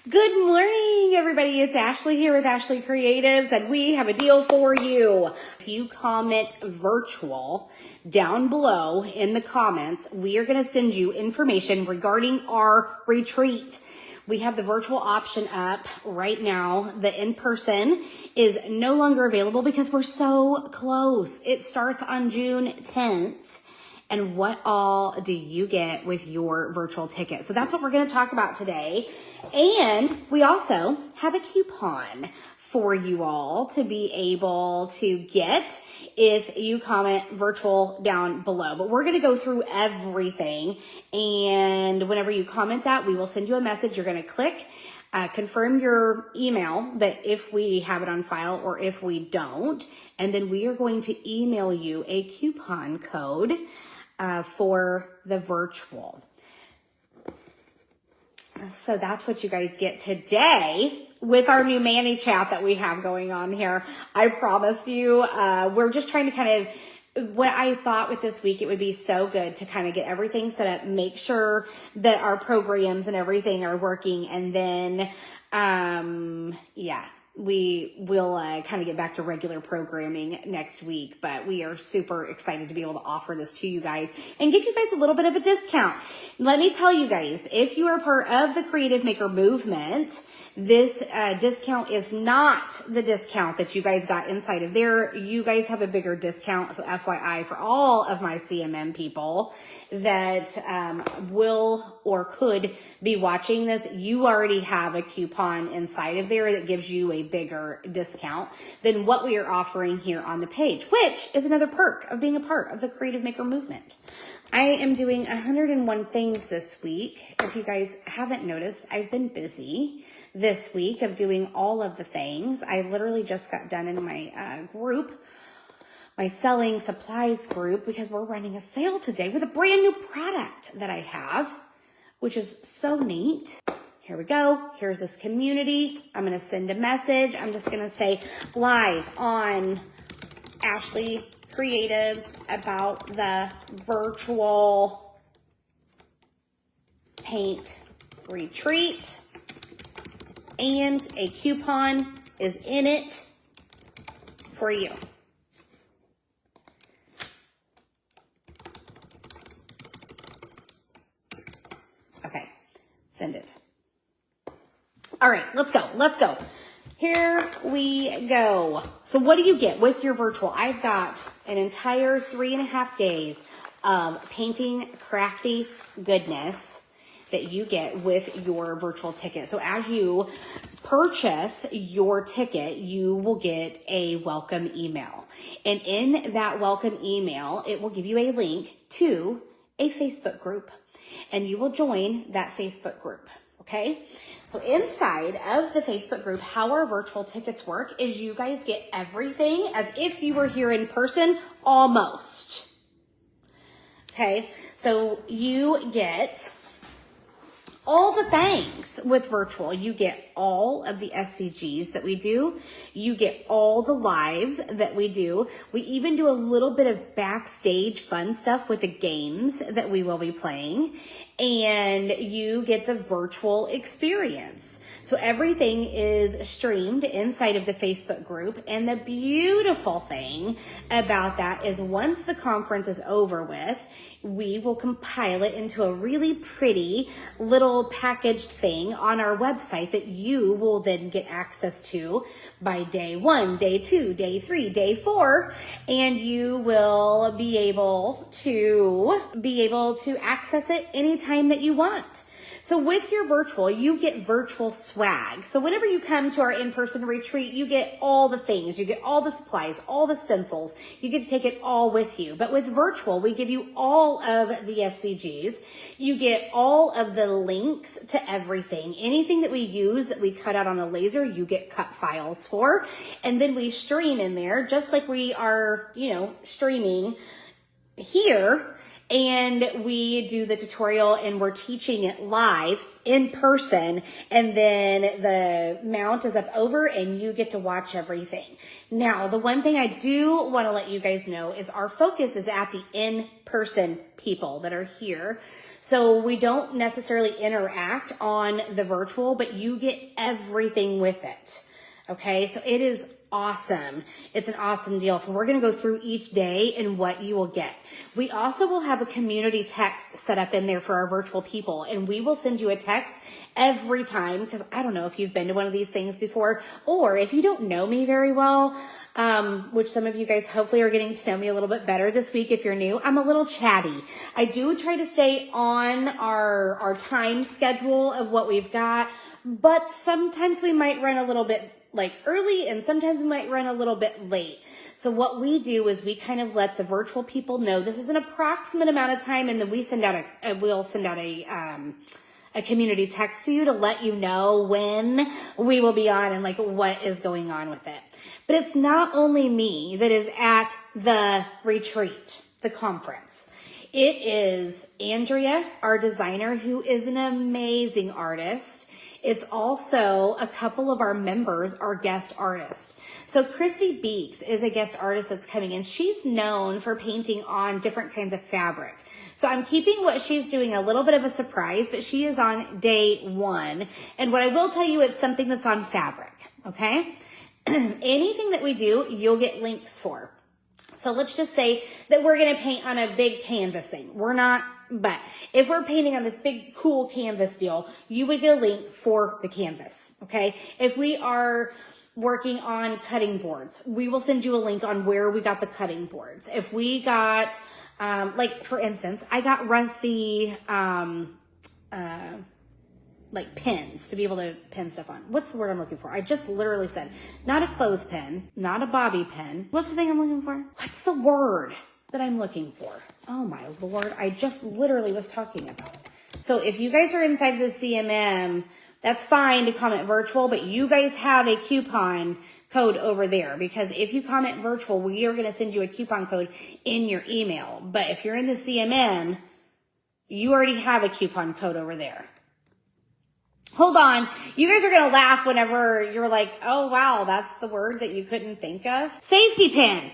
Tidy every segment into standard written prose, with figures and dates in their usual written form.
Good morning, everybody. It's Ashley here with Ashley Creatives, and we have a deal for you. If you comment virtual down below in the comments, we are going to send you information regarding our retreat. We have the virtual option up right now. The in-person is no longer available because we're so close. It starts on June 10th. And what all do you get with your virtual ticket? So that's what we're going to talk about today. And we also have a coupon for you all to be able to get if you comment virtual down below. But we're going to go through everything. And whenever you comment that, we will send you a message. You're going to click confirm your email that if we have it on file or if we don't. And then we are going to email you a coupon code for the virtual. So that's what you guys get today with our new Manny chat that we have going on here. I promise you, we're just trying to kind of, what I thought with this week, it would be so good to kind of get everything set up, make sure that our programs and everything are working. And then, we will kind of get back to regular programming next week, but we are super excited to be able to offer this to you guys and give you guys a little bit of a discount. Let me tell you guys, if you are part of the Creative Maker movement, this discount is not the discount that you guys got inside of there. You guys have a bigger discount. So FYI for all of my CMM people that will or could be watching this, you already have a coupon inside of there that gives you a bigger discount than what we are offering here on the page, which is another perk of being a part of the Creative Maker movement. I am doing 101 things this week. If you guys haven't noticed, I've been busy this week of doing all of the things. I literally just got done in my group, my selling supplies group, because we're running a sale today with a brand new product that I have, which is so neat. Here we go. Here's this community. I'm going to send a message. I'm just going to say live on Ashley Creatives about the virtual paint retreat, and a coupon is in it for you. Okay, send it. All right, let's go. Let's go. Here we go. So what do you get with your virtual? I've got an entire 3.5 days of painting crafty goodness that you get with your virtual ticket. So as you purchase your ticket, you will get a welcome email. And in that welcome email, it will give you a link to a Facebook group. And you will join that Facebook group, okay? So inside of the Facebook group, how our virtual tickets work is you guys get everything as if you were here in person, almost. Okay, so you get all the things with virtual. You get all of the SVGs that we do. You get all the lives that we do. We even do a little bit of backstage fun stuff with the games that we will be playing. And you get the virtual experience. So everything is streamed inside of the Facebook group. And the beautiful thing about that is once the conference is over with, we will compile it into a really pretty little packaged thing on our website that you will then get access to by day 1, day 2, day 3, day 4, and you will be able to access it anytime that you want. So with your virtual, you get virtual swag. So whenever you come to our in-person retreat, you get all the things. You get all the supplies, all the stencils. You get to take it all with you. But with virtual, we give you all of the SVGs. You get all of the links to everything. Anything that we use that we cut out on a laser, you get cut files for. And then we stream in there just like we are, streaming here. and we do the tutorial and we're teaching it live in person, and then the mount is up over and you get to watch everything. Now, the one thing I do want to let you guys know is our focus is at the in-person people that are here. So we don't necessarily interact on the virtual, but you get everything with it. Okay, so it is awesome. It's an awesome deal. So we're going to go through each day and what you will get. We also will have a community text set up in there for our virtual people, and we will send you a text every time, because I don't know if you've been to one of these things before, or if you don't know me very well, which some of you guys hopefully are getting to know me a little bit better this week. If you're new, I'm a little chatty. I do try to stay on our time schedule of what we've got, but sometimes we might run a little bit like early, and sometimes we might run a little bit late. So what we do is we kind of let the virtual people know this is an approximate amount of time, and then we send out we'll send out a community text to you to let you know when we will be on and like what is going on with it. But it's not only me that is at the retreat, the conference. It is Andrea, our designer, who is an amazing artist. It's also a couple of our members are guest artists. So Christy Beeks is a guest artist that's coming in. She's known for painting on different kinds of fabric. So I'm keeping what she's doing a little bit of a surprise, but she is on day 1. And what I will tell you, it's something that's on fabric, okay? Anything that we do, you'll get links for. So let's just say that we're going to paint on a big canvas thing. We're not, but if we're painting on this big cool canvas deal, you would get a link for the canvas, okay? If we are working on cutting boards, we will send you a link on where we got the cutting boards. If we got, like for instance, I got rusty, like pins to be able to pin stuff on. What's the word I'm looking for? I just literally said, not a clothespin, not a bobby pin. What's the thing I'm looking for? What's the word that I'm looking for? Oh my Lord, I just literally was talking about it. So if you guys are inside the CMM, that's fine to comment virtual, but you guys have a coupon code over there, because if you comment virtual, we are going to send you a coupon code in your email. But if you're in the CMM, you already have a coupon code over there. Hold on. You guys are going to laugh whenever you're like, oh, wow, that's the word that you couldn't think of. Safety pin.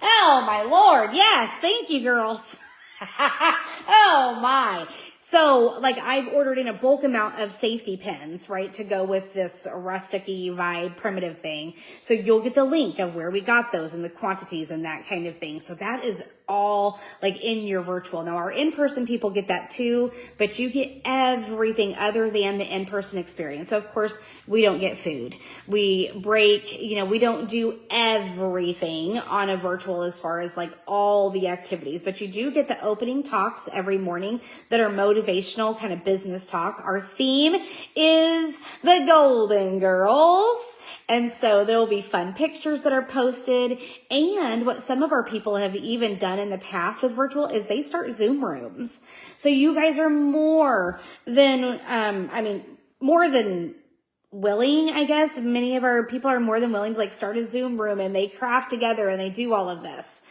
Oh, my Lord. Yes. Thank you, girls. Oh, my. So, like, I've ordered in a bulk amount of safety pins, right, to go with this rustic-y vibe primitive thing. So you'll get the link of where we got those and the quantities and that kind of thing. So that is all like in your virtual. Now our in-person people get that too, but you get everything other than the in-person experience. So of course we don't get food. We break, we don't do everything on a virtual as far as like all the activities, but you do get the opening talks every morning that are motivational kind of business talk. Our theme is the Golden Girls. And so there will be fun pictures that are posted. And what some of our people have even done in the past with virtual is they start Zoom rooms. So you guys are more than willing, I guess. Many of our people are more than willing to like start a Zoom room, and they craft together and they do all of this.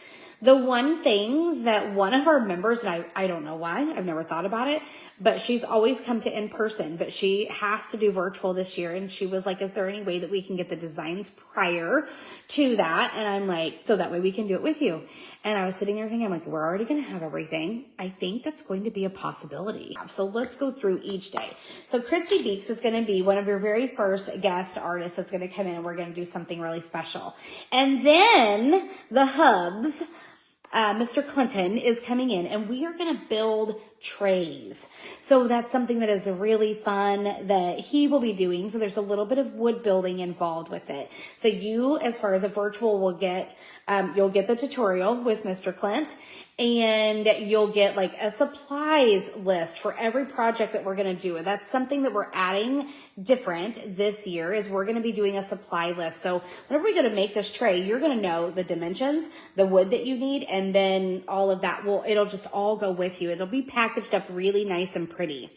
The one thing that one of our members, and I don't know why, I've never thought about it, but she's always come to in person, but she has to do virtual this year. And she was like, is there any way that we can get the designs prior to that? And I'm like, so that way we can do it with you. And I was sitting there thinking, I'm like, we're already going to have everything. I think that's going to be a possibility. So let's go through each day. So Christy Beeks is going to be one of your very first guest artists that's going to come in, and we're going to do something really special. And then the hubs, Mr. Clinton is coming in, and we are going to build trays. So that's something that is really fun that he will be doing. So there's a little bit of wood building involved with it. So you, as far as a virtual, will get, you'll get the tutorial with Mr. Clint, and you'll get like a supplies list for every project that we're going to do. And that's something that we're adding different this year, is we're going to be doing a supply list. So whenever we go to make this tray, you're going to know the dimensions, the wood that you need, and then all of that it'll just all go with you. It'll be packaged up really nice and pretty.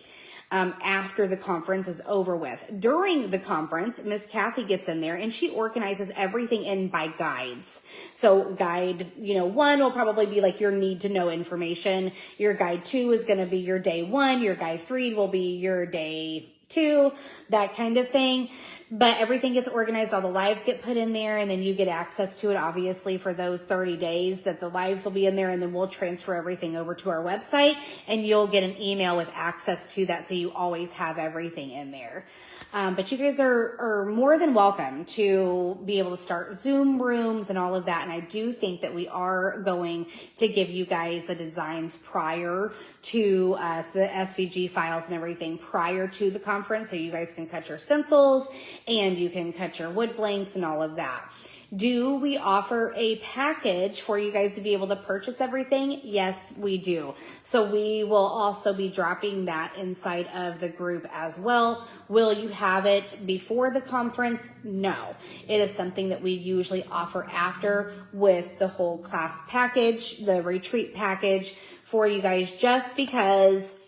after the conference is over with. During the conference, Miss Kathy gets in there and she organizes everything in by guides. So guide, 1 will probably be like your need to know information. Your guide 2 is going to be your day 1. Your guide 3 will be your day 2, that kind of thing. But everything gets organized, all the lives get put in there, and then you get access to it, obviously, for those 30 days that the lives will be in there, and then we'll transfer everything over to our website, and you'll get an email with access to that, so you always have everything in there. But you guys are more than welcome to be able to start Zoom rooms and all of that. And I do think that we are going to give you guys the designs prior to the SVG files and everything prior to the conference. So you guys can cut your stencils and you can cut your wood blanks and all of that. Do we offer a package for you guys to be able to purchase everything? Yes, we do. So we will also be dropping that inside of the group as well. Will you have it before the conference? No. It is something that we usually offer after with the whole class package, the retreat package for you guys, just because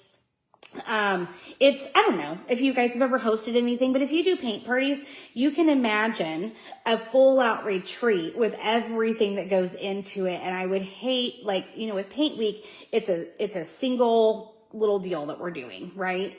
I don't know if you guys have ever hosted anything, but if you do paint parties, you can imagine a full out retreat with everything that goes into it. And I would hate, with Paint Week, it's a single little deal that we're doing, right?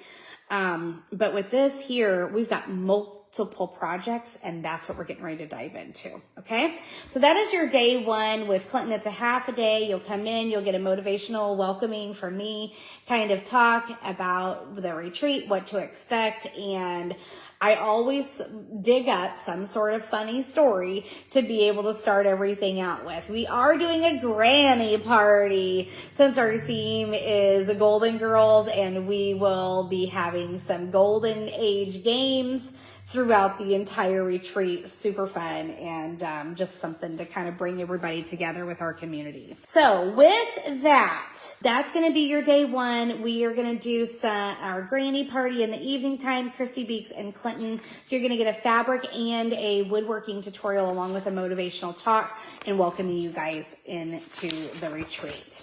But with this here, we've got multiple projects, and that's what we're getting ready to dive into. Okay. So that is your day 1 with Clinton. It's a half a day. You'll come in, you'll get a motivational welcoming from me, kind of talk about the retreat, what to expect. And I always dig up some sort of funny story to be able to start everything out with. We are doing a granny party since our theme is Golden Girls, and we will be having some golden age games throughout the entire retreat. Super fun, and just something to kind of bring everybody together with our community. So with that's going to be your day 1. We are going to do our granny party in the evening time, Christy Beeks and Clinton. So you're going to get a fabric and a woodworking tutorial along with a motivational talk, and welcoming you guys into the retreat.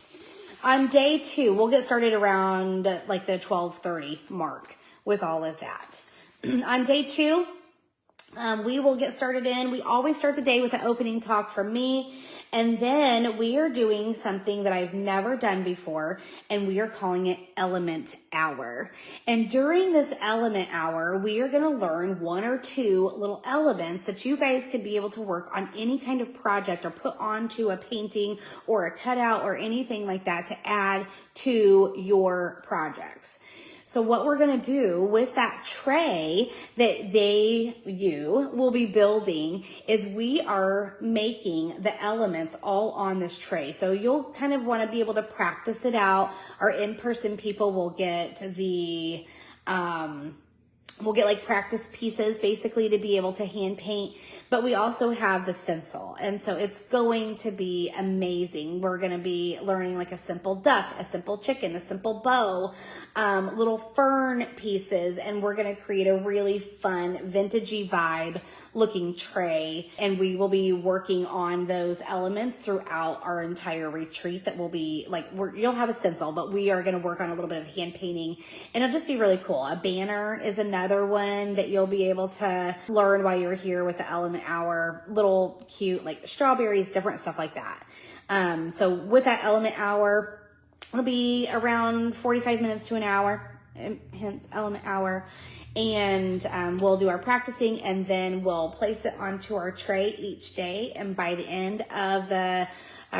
On day 2, we'll get started around like the 12:30 mark with all of that. On day 2, we will get started in. We always start the day with an opening talk from me, and then we are doing something that I've never done before, and we are calling it Element Hour. And during this Element Hour, we are going to learn 1 or 2 little elements that you guys could be able to work on any kind of project or put onto a painting or a cutout or anything like that to add to your projects. So what we're going to do with that tray that you will be building is we are making the elements all on this tray. So you'll kind of want to be able to practice it out. Our in-person people will get we'll get like practice pieces basically to be able to hand paint, but we also have the stencil. And so it's going to be amazing. We're going to be learning like a simple duck, a simple chicken, a simple bow, little fern pieces. And we're going to create a really fun vintagey vibe looking tray. And we will be working on those elements throughout our entire retreat. That will be like, you'll have a stencil, but we are going to work on a little bit of hand painting, and it'll just be really cool. A banner is another one that you'll be able to learn while you're here with the Element Hour. Little cute like strawberries, different stuff like that. So with that Element Hour, it'll be around 45 minutes to an hour, hence Element Hour. And we'll do our practicing, and then we'll place it onto our tray each day. And by the end of the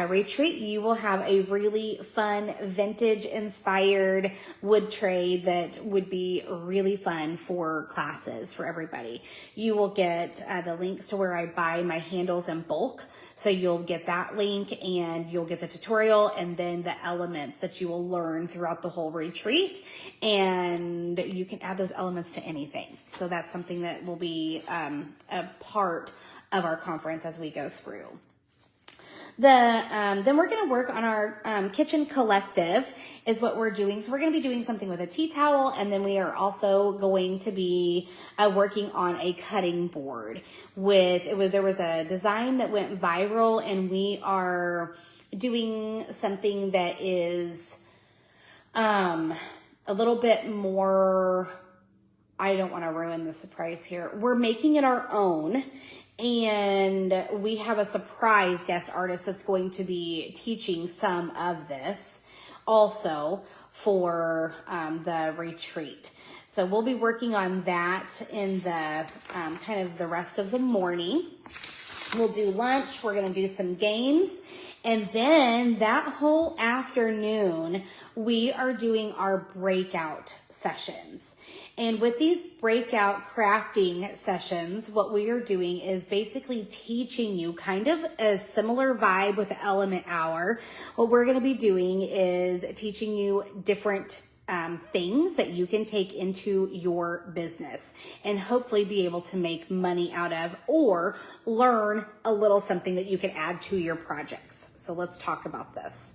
retreat, you will have a really fun vintage inspired wood tray that would be really fun for classes for everybody. You will get the links to where I buy my handles in bulk. So you'll get that link, and you'll get the tutorial, and then the elements that you will learn throughout the whole retreat. And you can add those elements to anything. So that's something that will be a part of our conference as we go through. Then we're going to work on our kitchen collective is what we're doing. So we're going to be doing something with a tea towel, and then we are also going to be working on a cutting board. There was a design that went viral, and we are doing something that is a little bit more, I don't want to ruin the surprise here. We're making it our own, and we have a surprise guest artist that's going to be teaching some of this also for the retreat. So we'll be working on that in the kind of the rest of the morning. We'll do lunch. We're going to do some games. And then that whole afternoon, we are doing our breakout sessions. And with these breakout crafting sessions, what we are doing is basically teaching you kind of a similar vibe with the Element Hour. What we're going to be doing is teaching you different things that you can take into your business and hopefully be able to make money out of, or learn a little something that you can add to your projects. So let's talk about this.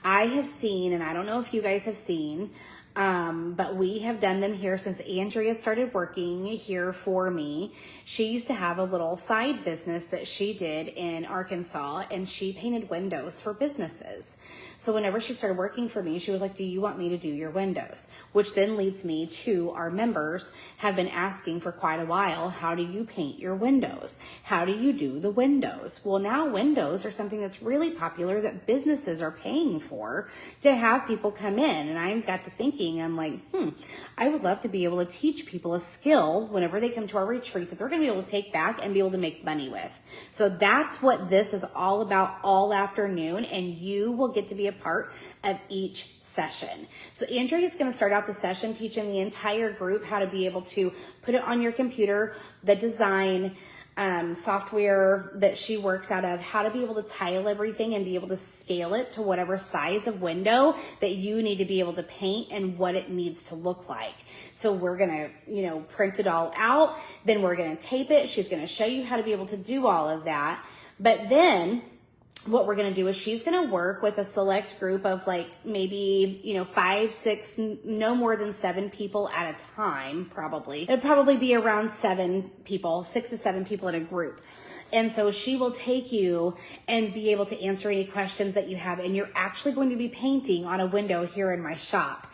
I have seen, and I don't know if you guys have seen, but we have done them here since Andrea started working here for me. She used to have a little side business that she did in Arkansas, and she painted windows for businesses. So whenever she started working for me, she was like, do you want me to do your windows? Which then leads me to our members have been asking for quite a while, how do you paint your windows? How do you do the windows? Well, now windows are something that's really popular that businesses are paying for to have people come in. And I got to thinking, I'm like, I would love to be able to teach people a skill whenever they come to our retreat that they're going to be able to take back and be able to make money with. So that's what this is all about all afternoon, and you will get to be a part of each session. So Andrea is going to start out the session teaching the entire group how to be able to put it on your computer, the design software that she works out of, how to be able to tile everything and be able to scale it to whatever size of window that you need to be able to paint and what it needs to look like. So we're going to, print it all out. Then we're going to tape it. She's going to show you how to be able to do all of that. But then what we're going to do is she's going to work with a select group of maybe, 5, 6, no more than 7 people at a time, probably. It'd probably be around 7 people, 6 to 7 people in a group. And so she will take you and be able to answer any questions that you have. And you're actually going to be painting on a window here in my shop.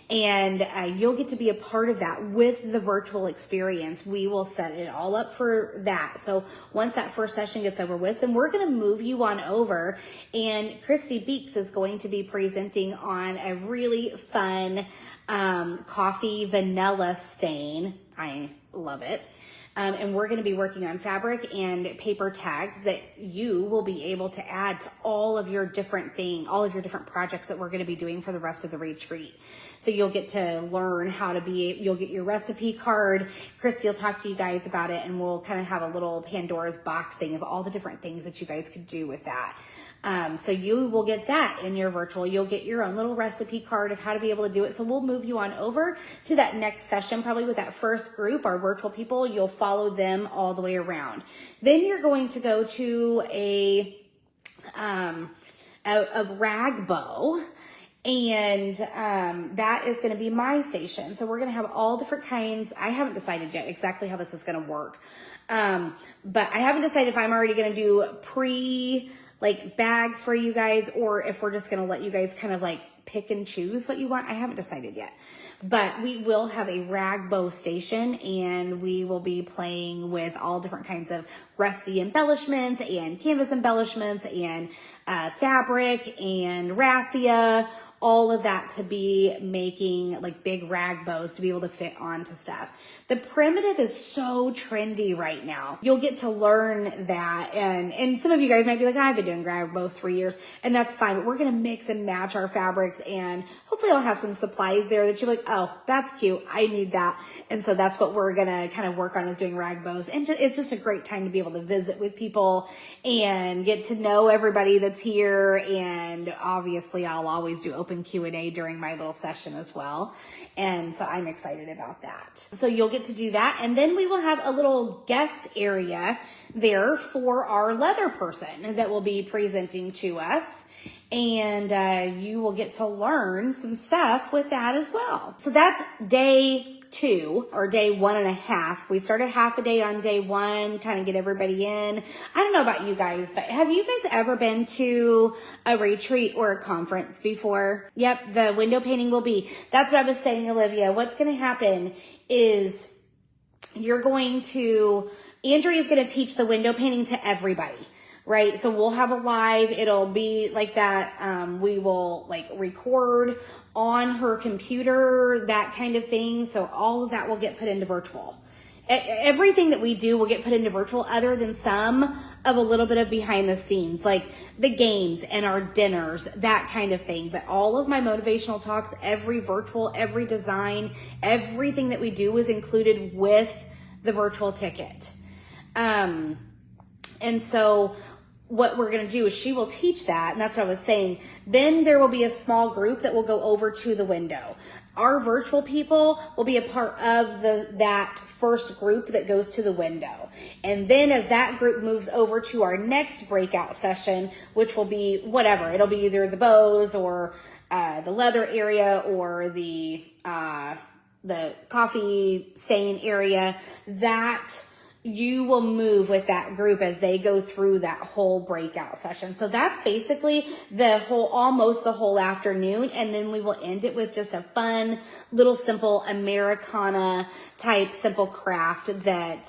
And you'll get to be a part of that with the virtual experience. We will set it all up for that. So once that first session gets over with, then we're going to move you on over. And Christy Beeks is going to be presenting on a really fun coffee vanilla stain. I love it. And we're going to be working on fabric and paper tags that you will be able to add to all of your different projects that we're going to be doing for the rest of the retreat. So you'll get to learn how to you'll get your recipe card. Christy will talk to you guys about it, and we'll kind of have a little Pandora's box thing of all the different things that you guys could do with that. So you will get that in your virtual. You'll get your own little recipe card of how to be able to do it. So we'll move you on over to that next session, probably with that first group, our virtual people. You'll follow them all the way around. Then you're going to go to a rag bow. And that is going to be my station. So we're going to have all different kinds. I haven't decided yet exactly how this is going to work. But I haven't decided if I'm already going to do bags for you guys, or if we're just going to let you guys kind of pick and choose what you want. I haven't decided yet. But we will have a rag bow station, and we will be playing with all different kinds of rusty embellishments and canvas embellishments and fabric and raffia, all of that, to be making big rag bows to be able to fit onto stuff. The primitive is so trendy right now. You'll get to learn that, and some of you guys might be like, I've been doing rag bows for years, and that's fine, but we're going to mix and match our fabrics, and hopefully I'll have some supplies there that you're like, oh, that's cute, I need that. And so that's what we're going to kind of work on, is doing rag bows. And it's just a great time to be able to visit with people and get to know everybody that's here. And obviously I'll always do open Q&A during my little session as well. And so I'm excited about that. So you'll get to do that. And then we will have a little guest area there for our leather person that will be presenting to us. And you will get to learn some stuff with that as well. So that's day 2 or day 1.5. We started half a day on day 1, kind of get everybody in. I don't know about you guys, but have you guys ever been to a retreat or a conference before? Yep, the window painting will be. That's what I was saying, Olivia. What's going to happen is Andrea is going to teach the window painting to everybody. Right. So we'll have a live, it'll be like that. We will like record on her computer, that kind of thing. So all of that will get put into virtual. Everything that we do will get put into virtual, other than some of a little bit of behind the scenes, like the games and our dinners, that kind of thing. But all of my motivational talks, every virtual, every design, everything that we do is included with the virtual ticket. And so what we're going to do is she will teach that. And that's what I was saying. Then there will be a small group that will go over to the window. Our virtual people will be a part of that first group that goes to the window. And then as that group moves over to our next breakout session, which will be whatever, it'll be either the bows or the leather area or the coffee stain area, that you will move with that group as they go through that whole breakout session. So that's basically almost the whole afternoon. And then we will end it with just a fun little simple Americana type simple craft that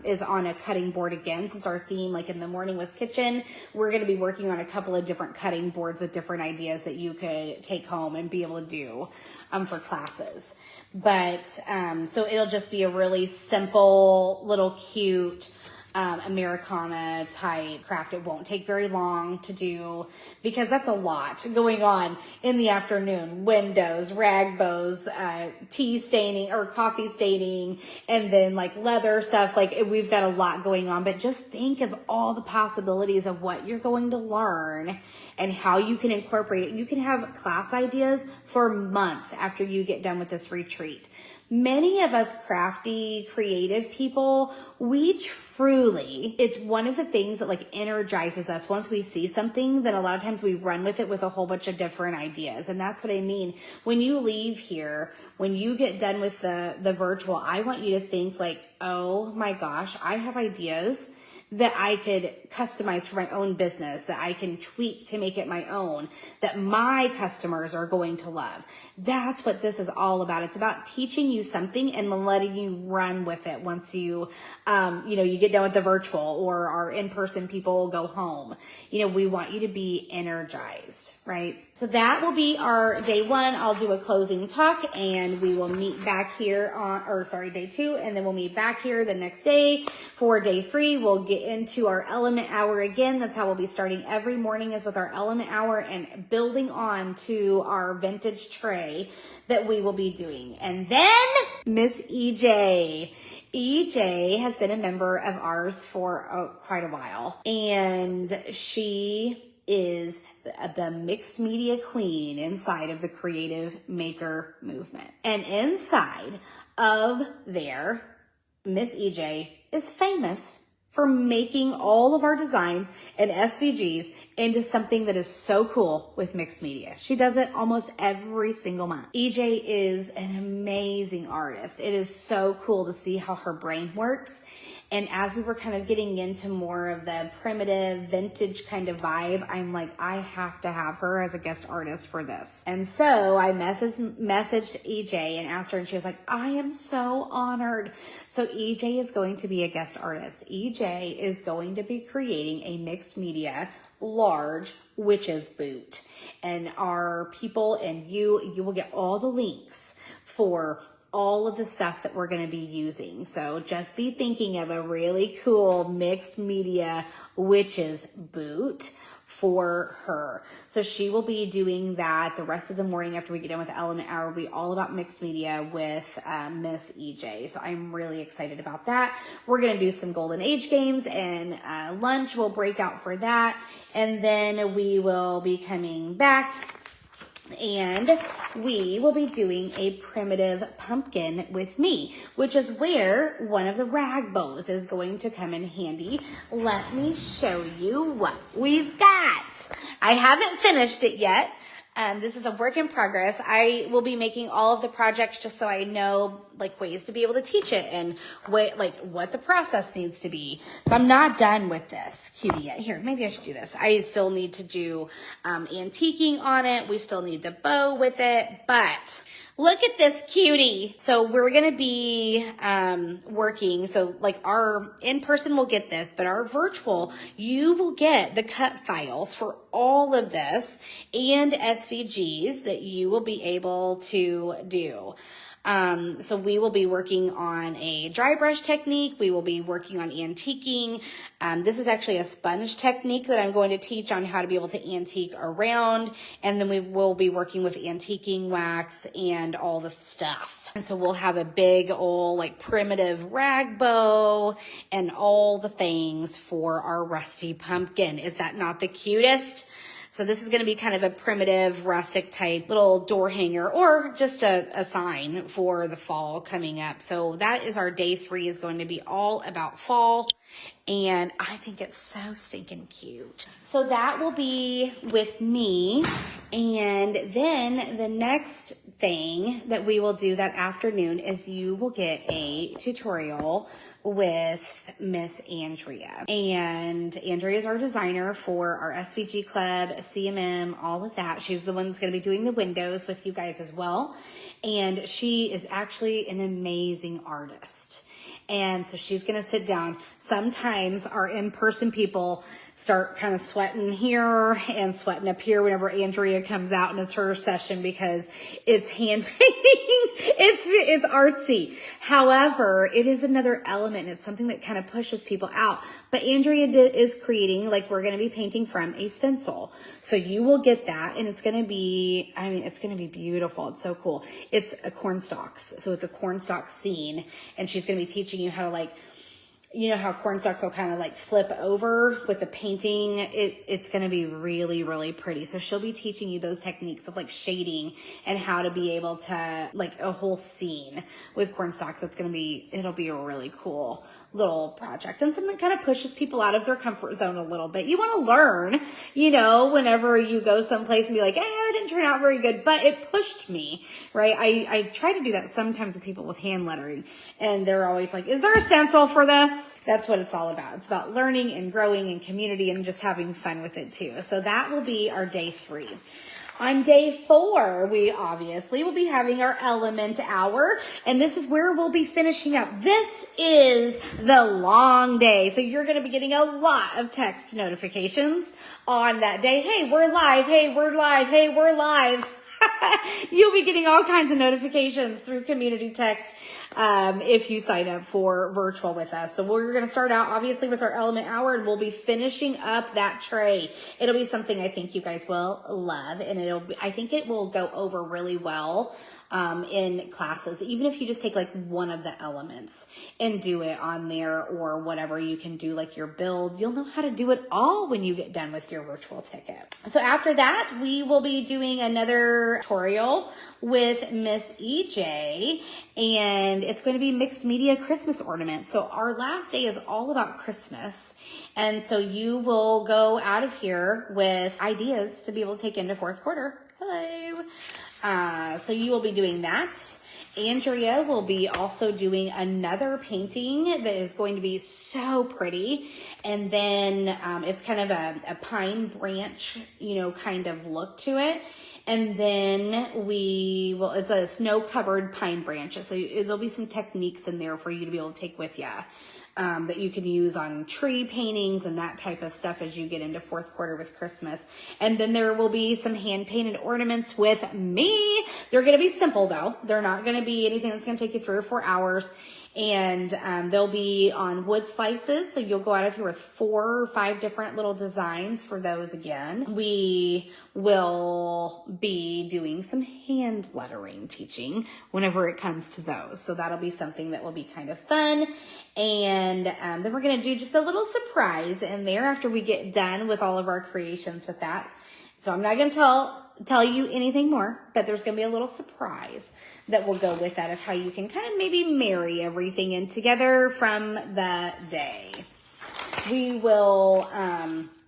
is on a cutting board again. Since our theme, like in the morning, was kitchen, we're going to be working on a couple of different cutting boards with different ideas that you could take home and be able to do for classes. But so it'll just be a really simple, little cute Americana type craft. It won't take very long to do because that's a lot going on in the afternoon. Windows, rag bows, tea staining or coffee staining, and then like leather stuff. Like we've got a lot going on, but just think of all the possibilities of what you're going to learn and how you can incorporate it. You can have class ideas for months after you get done with this retreat. Many of us crafty, creative people, it's one of the things that like energizes us. Once we see something, then a lot of times we run with it with a whole bunch of different ideas. And that's what I mean. When you leave here, when you get done with the virtual, I want you to think like, oh my gosh, I have ideas that I could customize for my own business, that I can tweak to make it my own, that my customers are going to love. That's what this is all about. It's about teaching you something and letting you run with it once you get done with the virtual, or our in-person people go home. We want you to be energized, right? So that will be our day 1. I'll do a closing talk and we will meet back here day 2, and then we'll meet back here the next day for day 3. We'll get into our element hour again. That's how we'll be starting every morning, is with our element hour and building on to our vintage tray that we will be doing. And then Miss EJ. EJ has been a member of ours for quite a while, and she is the mixed media queen inside of the Creative Maker movement. And inside of there, Miss EJ is famous for making all of our designs and SVGs into something that is so cool with mixed media. She does it almost every single month. EJ is an amazing artist. It is so cool to see how her brain works. And as we were kind of getting into more of the primitive vintage kind of vibe, I'm like, I have to have her as a guest artist for this. And so I messaged EJ and asked her, and she was like, I am so honored. So EJ is going to be a guest artist. EJ is going to be creating a mixed media large witch's boot. And our people and you will get all the links for all of the stuff that we're going to be using. So just be thinking of a really cool mixed media witch's boot for her. So she will be doing that the rest of the morning after we get done with the element hour. Will be all about mixed media with Miss EJ. So I'm really excited about that. We're going to do some Golden Age games, and lunch will break out for that. And then we will be coming back and we will be doing a primitive pumpkin with me, which is where one of the rag bows is going to come in handy. Let me show you what we've got. I haven't finished it yet. This is a work in progress. I will be making all of the projects just so I know like ways to be able to teach it and what the process needs to be. So I'm not done with this cutie yet. Here, maybe I should do this. I still need to do antiquing on it. We still need to bow with it, but look at this cutie. So we're going to be working. So like our in-person will get this, but our virtual, you will get the cut files for all of this and SVGs that you will be able to do. So we will be working on a dry brush technique. We will be working on antiquing. This is actually a sponge technique that I'm going to teach on how to be able to antique around. And then we will be working with antiquing wax and all the stuff. And so we'll have a big old like primitive rag bow and all the things for our rusty pumpkin. Is that not the cutest? So this is going to be kind of a primitive, rustic type little door hanger or just a sign for the fall coming up. So that is our day 3 is going to be all about fall. And I think it's so stinking cute. So that will be with me. And then the next thing that we will do that afternoon is you will get a tutorial with Miss Andrea. And Andrea is our designer for our SVG Club, CMM, all of that. She's the one that's going to be doing the windows with you guys as well. And she is actually an amazing artist. And so she's going to sit down. Sometimes our in-person people start kind of sweating here and sweating up here whenever Andrea comes out and it's her session because it's hand painting. It's artsy. However, it is another element. It's something that kind of pushes people out. But Andrea is creating, like we're going to be painting from a stencil. So you will get that and it's going to be, I mean, it's going to be beautiful. It's so cool. It's a cornstalks. So it's a cornstalk scene and she's going to be teaching you how to like, you know how cornstalks will kind of like flip over with the painting. It's going to be really, really pretty. So she'll be teaching you those techniques of like shading and how to be able to like a whole scene with cornstalks. It'll be a really cool little project and something that kind of pushes people out of their comfort zone a little bit. You want to learn, you know, whenever you go someplace and be like, that didn't turn out very good, but it pushed me, right? I try to do that sometimes with people with hand lettering and they're always like, is there a stencil for this? That's what it's all about. It's about learning and growing and community and just having fun with it too. So that will be our day 3. On day 4, we obviously will be having our element hour, and this is where we'll be finishing up. This is the long day, so you're going to be getting a lot of text notifications on that day. Hey, we're live. Hey, we're live. Hey, we're live. You'll be getting all kinds of notifications through community text if you sign up for virtual with us. So we're going to start out obviously with our element hour and we'll be finishing up that tray. It'll be something I think you guys will love and I think it will go over really well in classes, even if you just take like one of the elements and do it on there or whatever. You can do like your build. You'll know how to do it all when you get done with your virtual ticket. So after that, we will be doing another tutorial with Miss EJ and it's going to be mixed media Christmas ornaments. So our last day is all about Christmas. And so you will go out of here with ideas to be able to take into 4th quarter. Hello. So you will be doing that. Andrea will be also doing another painting that is going to be so pretty. And then it's kind of a pine branch, you know, kind of look to it. And then it's a snow covered pine branch. So there'll be some techniques in there for you to be able to take with you. That you can use on tree paintings and that type of stuff as you get into 4th quarter with Christmas. And then there will be some hand painted ornaments with me. They're going to be simple though. They're not going to be anything that's going to take you 3 or 4 hours. And they'll be on wood slices. So you'll go out of here with 4 or 5 different little designs for those again. We will be doing some hand lettering teaching whenever it comes to those. So that'll be something that will be kind of fun. And then we're going to do just a little surprise in there after we get done with all of our creations with that. So I'm not going to tell you anything more, but there's going to be a little surprise that will go with that of how you can kind of maybe marry everything in together from the day. We will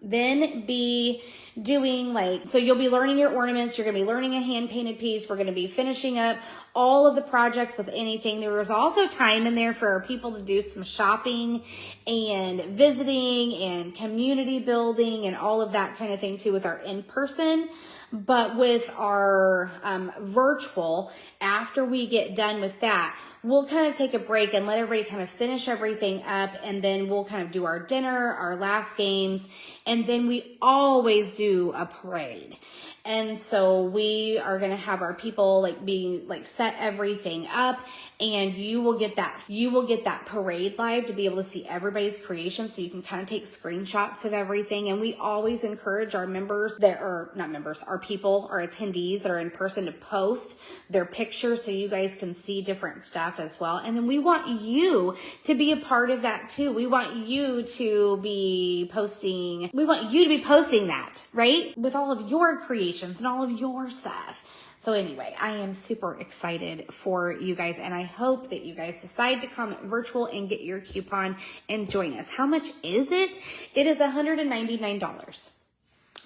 Then be doing so you'll be learning your ornaments. You're going to be learning a hand painted piece. We're going to be finishing up all of the projects with anything. There was also time in there for people to do some shopping and visiting and community building and all of that kind of thing too with our in-person. But with our virtual, after we get done with that, we'll kind of take a break and let everybody kind of finish everything up, and then we'll kind of do our dinner, our last games, and then we always do a parade. And so we are going to have our people set everything up, and you will get that parade live to be able to see everybody's creation, so you can kind of take screenshots of everything. And we always encourage our our people, our attendees that are in person, to post their pictures so you guys can see different stuff as well. And then we want you to be a part of that too. We want you to be posting that, right? With all of your creations and all of your stuff. So anyway, I am super excited for you guys, and I hope that you guys decide to come virtual and get your coupon and join us. How much is it? It is $199,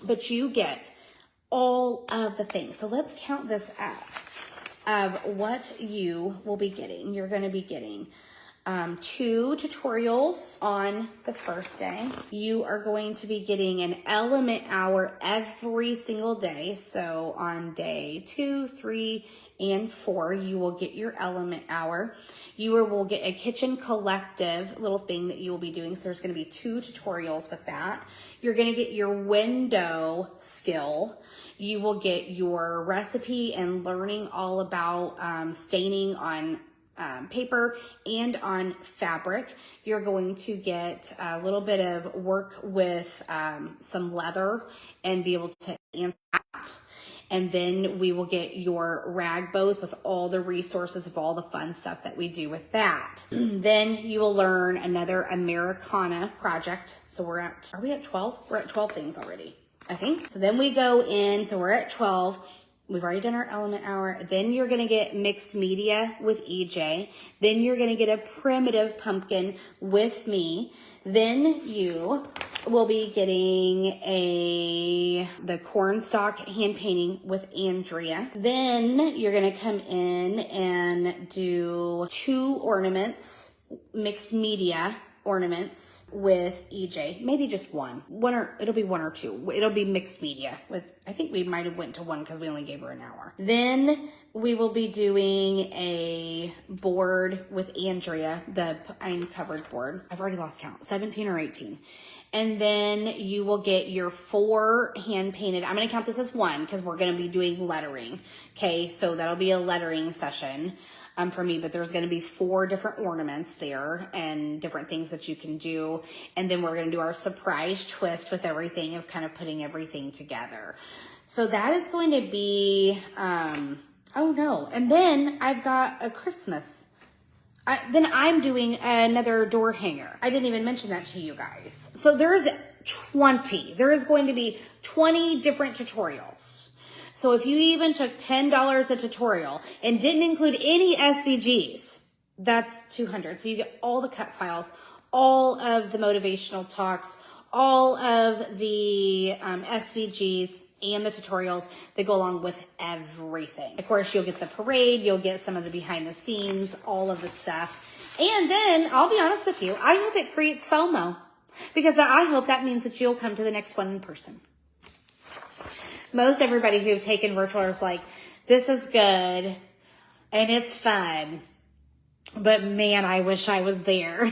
but you get all of the things. So let's count this up of what you will be getting. You're going to be getting 2 tutorials on the first day. You are going to be getting an element hour every single day. So on day 2, 3, and 4, you will get your element hour. You will get a kitchen collective little thing that you will be doing. So there's going to be 2 tutorials with that. You're going to get your window skill. You will get your recipe and learning all about staining on paper and on fabric. You're going to get a little bit of work with some leather and be able to stamp that. And then we will get your rag bows with all the resources of all the fun stuff that we do with that. Then you will learn another Americana project. So are we at 12? We're at 12 things already, I think. So then we go in, so we're at 12. We've already done our element hour. Then you're going to get mixed media with EJ. Then you're going to get a primitive pumpkin with me. Then you will be getting the cornstalk hand painting with Andrea. Then you're going to come in and do 2 ornaments, mixed media ornaments with EJ. Maybe just one, it'll be 1 or 2. It'll be mixed media with, I think we might have went to 1 because we only gave her an hour. Then we will be doing a board with Andrea, the pine covered board. I've already lost count, 17 or 18. And then you will get your 4 hand painted. I'm going to count this as 1 because we're going to be doing lettering. Okay. So that'll be a lettering session for me, but there's going to be 4 different ornaments there and different things that you can do. And then we're going to do our surprise twist with everything of kind of putting everything together. So that is going to be, and then I've got a Christmas. Then I'm doing another door hanger. I didn't even mention that to you guys. So there is going to be 20 different tutorials. So if you even took $10 a tutorial and didn't include any SVGs, that's $200. So you get all the cut files, all of the motivational talks, all of the SVGs and the tutorials that go along with everything. Of course, you'll get the parade, you'll get some of the behind the scenes, all of the stuff. And then, I'll be honest with you, I hope it creates FOMO, because I hope that means that you'll come to the next one in person. Most everybody who've taken virtual is like, this is good and it's fun, but man, I wish I was there.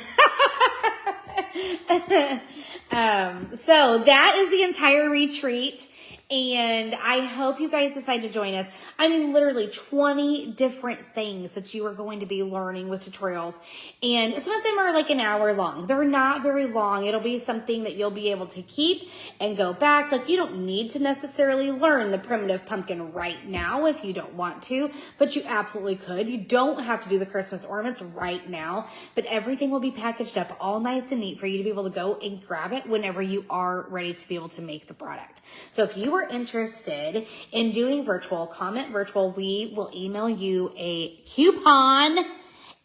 So that is the entire retreat. And I hope you guys decide to join us. I mean, literally 20 different things that you are going to be learning with tutorials. And some of them are like an hour long. They're not very long. It'll be something that you'll be able to keep and go back. Like, you don't need to necessarily learn the primitive pumpkin right now if you don't want to, but you absolutely could. You don't have to do the Christmas ornaments right now, but everything will be packaged up all nice and neat for you to be able to go and grab it whenever you are ready to be able to make the product. So if you are interested in doing virtual, comment virtual. We will email you a coupon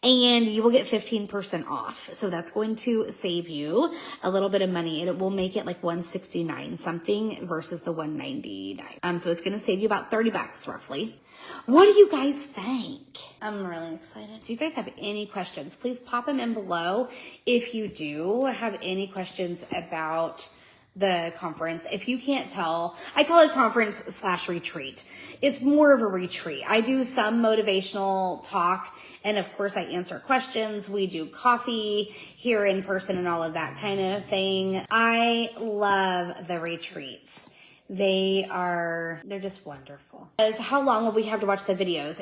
and you will get 15% off. So that's going to save you a little bit of money, and it will make it like $169 something versus the $199. So it's going to save you about $30 roughly. What do you guys think? I'm really excited. Do you guys have any questions? Please pop them in below if you do have any questions about the conference. If you can't tell, I call it conference/retreat. It's more of a retreat. I do some motivational talk, and of course I answer questions. We do coffee here in person and all of that kind of thing. I love the retreats. They're just wonderful. How long will we have to watch the videos?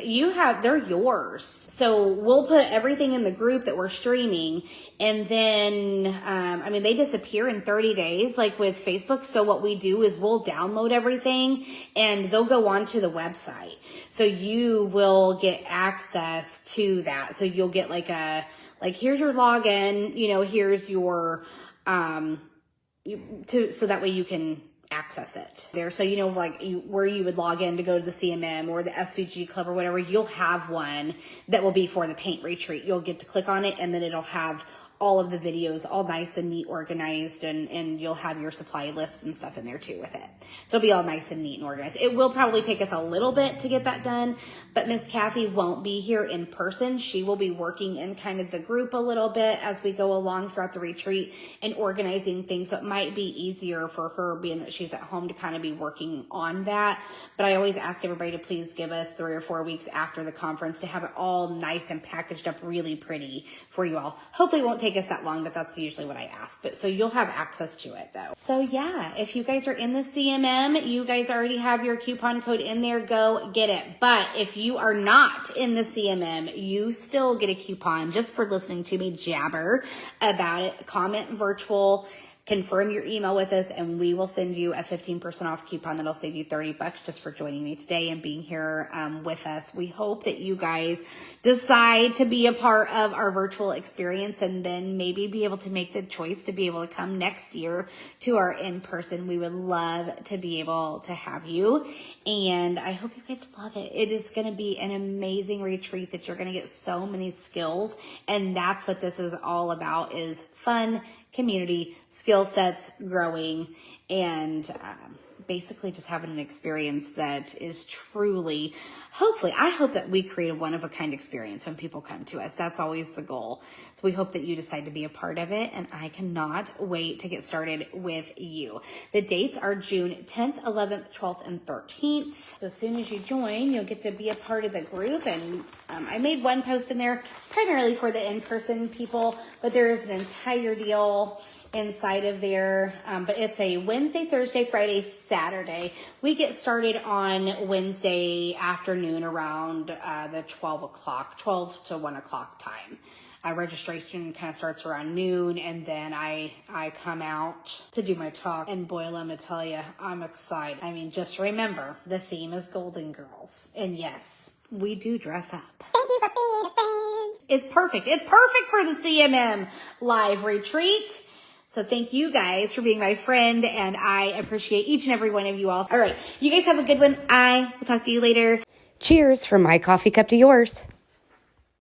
They're yours. So we'll put everything in the group that we're streaming, and then, they disappear in 30 days, like with Facebook. So what we do is we'll download everything and they'll go onto the website. So you will get access to that. So you'll get here's your login, here's your, so that way you can access it there. So, where you would log in to go to the CMM or the SVG club or whatever, you'll have one that will be for the paint retreat. You'll get to click on it, and then it'll have all of the videos all nice and neat organized, and you'll have your supply list and stuff in there too with it. So it'll be all nice and neat and organized. It will probably take us a little bit to get that done, but Miss Kathy won't be here in person. She will be working in kind of the group a little bit as we go along throughout the retreat and organizing things. So it might be easier for her, being that she's at home, to kind of be working on that. But I always ask everybody to please give us 3 or 4 weeks after the conference to have it all nice and packaged up really pretty for you all. Hopefully it won't take us that long, but that's usually what I ask. But so you'll have access to it though. So yeah, if you guys are in the CMM, you guys already have your coupon code in there, go get it. But if you are not in the CMM, you still get a coupon just for listening to me jabber about it. Comment virtual, confirm your email with us, and we will send you a 15% off coupon that'll save you $30 just for joining me today and being here with us. We hope that you guys decide to be a part of our virtual experience, and then maybe be able to make the choice to be able to come next year to our in-person. We would love to be able to have you, and I hope you guys love it. It is going to be an amazing retreat that you're going to get so many skills, and that's what this is all about, is fun, community, skill sets, growing, and basically just having an experience that is truly, hopefully, I hope that we create a one-of-a-kind experience when people come to us. That's always the goal. So we hope that you decide to be a part of it, and I cannot wait to get started with you. The dates are June 10th, 11th, 12th, and 13th. So as soon as you join, you'll get to be a part of the group, and I made one post in there primarily for the in-person people, but there is an entire deal inside of there, but it's a Wednesday, Thursday, Friday, Saturday. We get started on Wednesday afternoon around the 12 to 1 o'clock time. Registration kind of starts around noon, and then I come out to do my talk, and boy, let me tell you, I'm excited. Just remember, the theme is Golden Girls, and yes, we do dress up. Thank you for being a friend. It's perfect. It's perfect for the CMM live retreat. So thank you guys for being my friend, and I appreciate each and every one of you all. All right, you guys have a good one. I will talk to you later. Cheers from my coffee cup to yours.